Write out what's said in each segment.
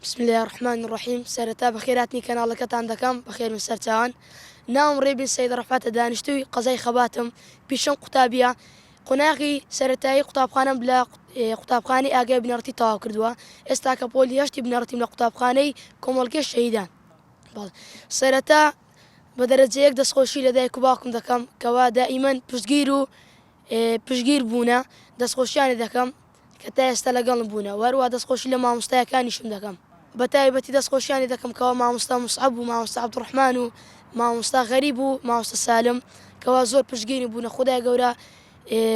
بسم الله الرحمن الرحيم. سرتا بخيراتني كان الله كتان دكم بخير من سرتان نام ريبن سيد رفعت دانشتوي قزي خباتم بيشن قطابية قناغي سرتاي قطاب خانم بلا قطاب خاني اجا بنرتي تاو كردوا استاك بولي يشتي بنرتي من قطاب خاني كومالك الشهيدان سرتا بدرجة يك دس خوشي لدي كباكم دكم كوا دائما بشجير بونا دس خوشيان دكم كتا استلقان بونا واروا دس خوشي لما مستاي كان يشم دكم بتايبتي دس خوشيان دكم كوا مع مستا مصعب ومع مستا عبد الرحمن ومع مستا غريب ومع مستا سالم كوا زور بشجير بونا خدا جورا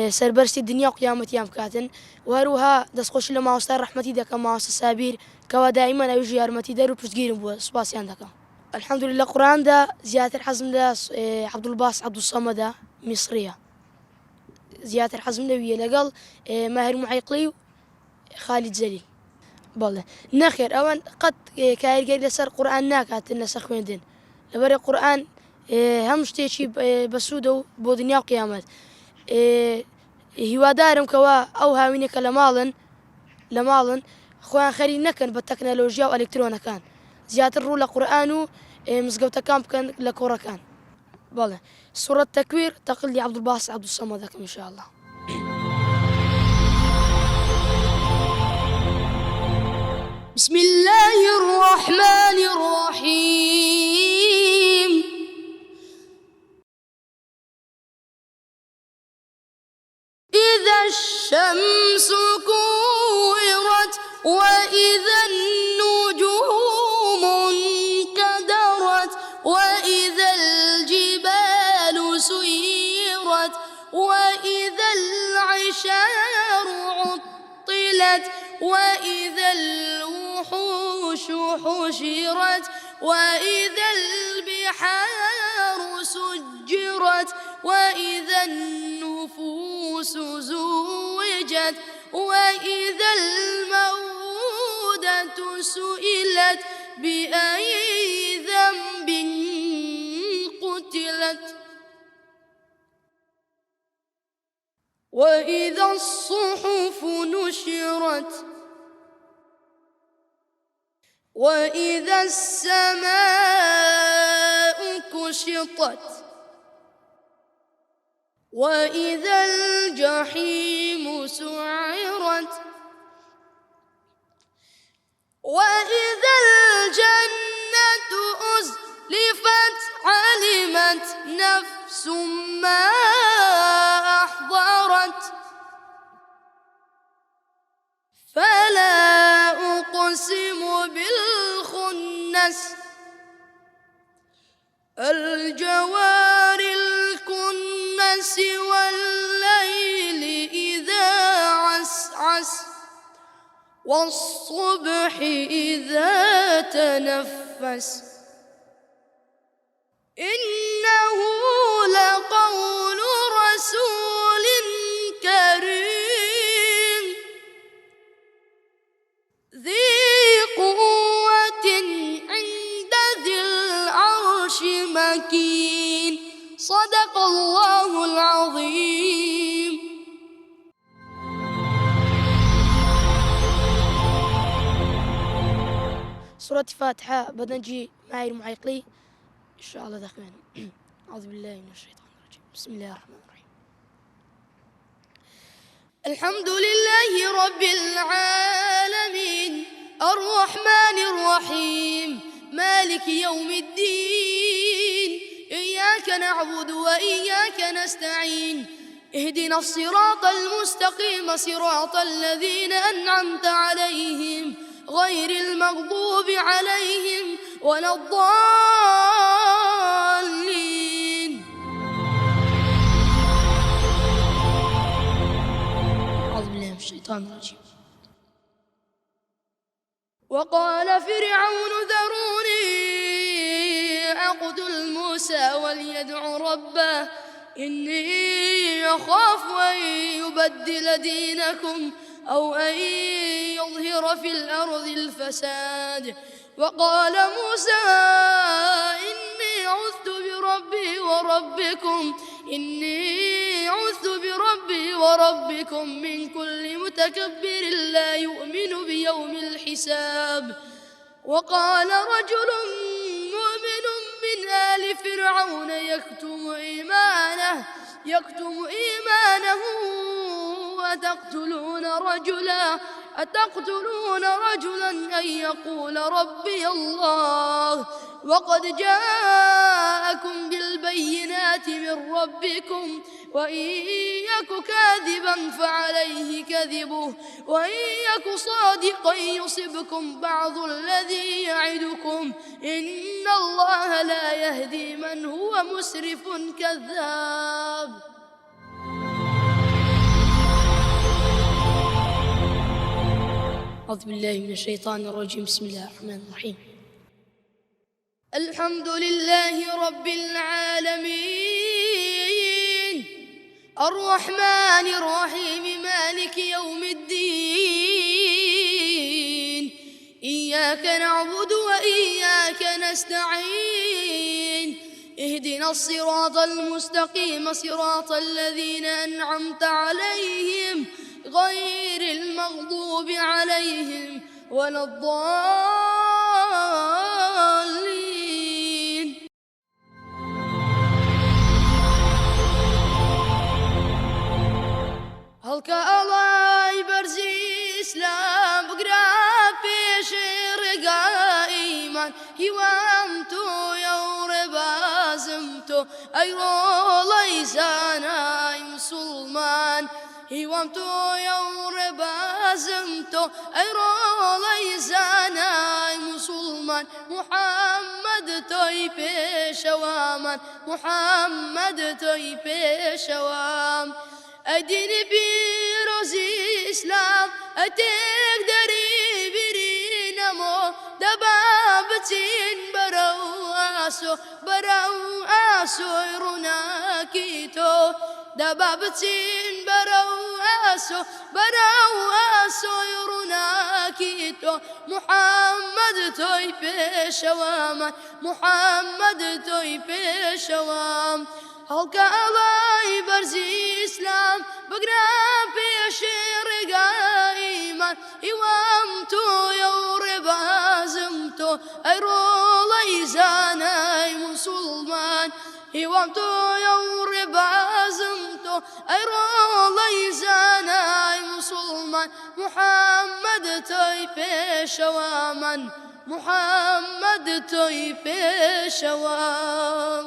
سربرستي الدنيا وقيامتي يام كاتن وروها دس خوشي لما مستا رحمتي دكم مع مستا سابير كوا دائما أيجي أرمتي دارو بشجير بو سباسيان دكم. الحمد لله قرآن دا زيادة الحزم دا عبد الباسط عبد الصمد مصرية زيادة الحزم دا ويا لقال ماهر معيقلي خالد زلي بالله نخير أوان قد كاير قال لسر قرآن ناكات النسخ من دين لبري قرآن همش تيجي بسودو بودنيا وقيامات هو دارم كوا أو هاوينك لمالن خوان خيري نكن بالتكنولوجيا والإلكترونيا كان زيادة الرول قرآنه مزقوطة كان لكورة كان بالله سورة التكوير تقلدي عبد الباسط عبد الصمد ذاك إن شاء الله. بسم الله الرحمن الرحيم إذا الشمس كورت وإذا النجوم انكدرت وإذا الجبال سيرت وإذا العشار عطلت وإذا الوحوش حشرت وإذا البحار سجرت وإذا النفوس زوجت وإذا الموءودة سئلت بأي ذنب قتلت وإذا الصحف نشرت وإذا السماء كشطت وإذا الجحيم سعرت وإذا الجنة أزلفت علمت نفس ما أحضرت فلا أقسم بالخنس الجوار الكنس والليل إذا عسعس والصبح إذا تنفس إنه لقول رسول كريم ذي قوة عند ذي العرش مكين صدق الله العظيم. سورة الفاتحة بدنجي معي المعيقلي إن شاء الله داخلين. أعوذ بالله من الشيطان الرجيم. بسم الله الرحمن الرحيم. الحمد لله رب العالمين الرحمن الرحيم مالك يوم الدين إياك نعبد وإياك نستعين اهدنا الصراط المستقيم صراط الذين أنعمت عليهم غير المغضوب عليهم ولا الضالين. أعوذ بالله من الشيطان الرجيم. وقال فرعون ذروني أقتل موسى وليدع ربه إني أخاف أن يبدل دينكم أو أن يظهر في الأرض الفساد. وقال موسى إني عذت بربي وربكم وربكم من كل متكبر لا يؤمن بيوم الحساب. وقال رجل مؤمن من آل فرعون يكتم إيمانه أتقتلون رجلا أن يقول ربي الله وقد جاءكم بالبينات من ربكم وإن يك كاذبا فعليه كذبه وإن يك صادقا يصبكم بعض الذي يعدكم إن الله لا يهدي من هو مسرف كذاب. أعوذ بالله من الشيطان الرجيم. بسم الله الرحمن الرحيم. الحمد لله رب العالمين الرحمن الرحيم مالك يوم الدين إياك نعبد وإياك نستعين اهدنا الصراط المستقيم صراط الذين أنعمت عليهم غير المغضوب عليهم ولا الضالين. هەڵکە ئەڵای بەرزی ئیسلام بگرا پێشێ ڕێگای ئیمان هیوام تۆیە و ڕێبازم تۆ ئەی ڕۆڵەی زانای موسڵمان هیوام تۆیە و ڕێبازم تۆ ئەی ڕۆڵەی زانای موسڵمان محەممەد تۆی پێشەوامان محەممەد تۆی پێشەوام ئەدینی پیرۆزی ئیسلام ئەتێک دەری بیرینەمۆ دەبا بچین بەرەو ئاسۆی ڕووناکی تۆ دەبا بچین بەرەو ئاسۆی ڕووناکی تۆ محەممەد تۆی پێشەوامان محەممەد تۆی پێشەوام هەڵکە ئەڵای بەرزی ئیسلام بگرا پێشێ ڕێگای ئیمان هیوام تۆیە و ڕێبازم تۆ ئەی ڕۆڵەی زانای موسڵمان هیوام تۆیە و ڕێبازم تۆ ئەی ڕۆڵەی زانای موسڵمان محەممەد تۆی پێشەوامان محەممەد تۆی پێشەوام.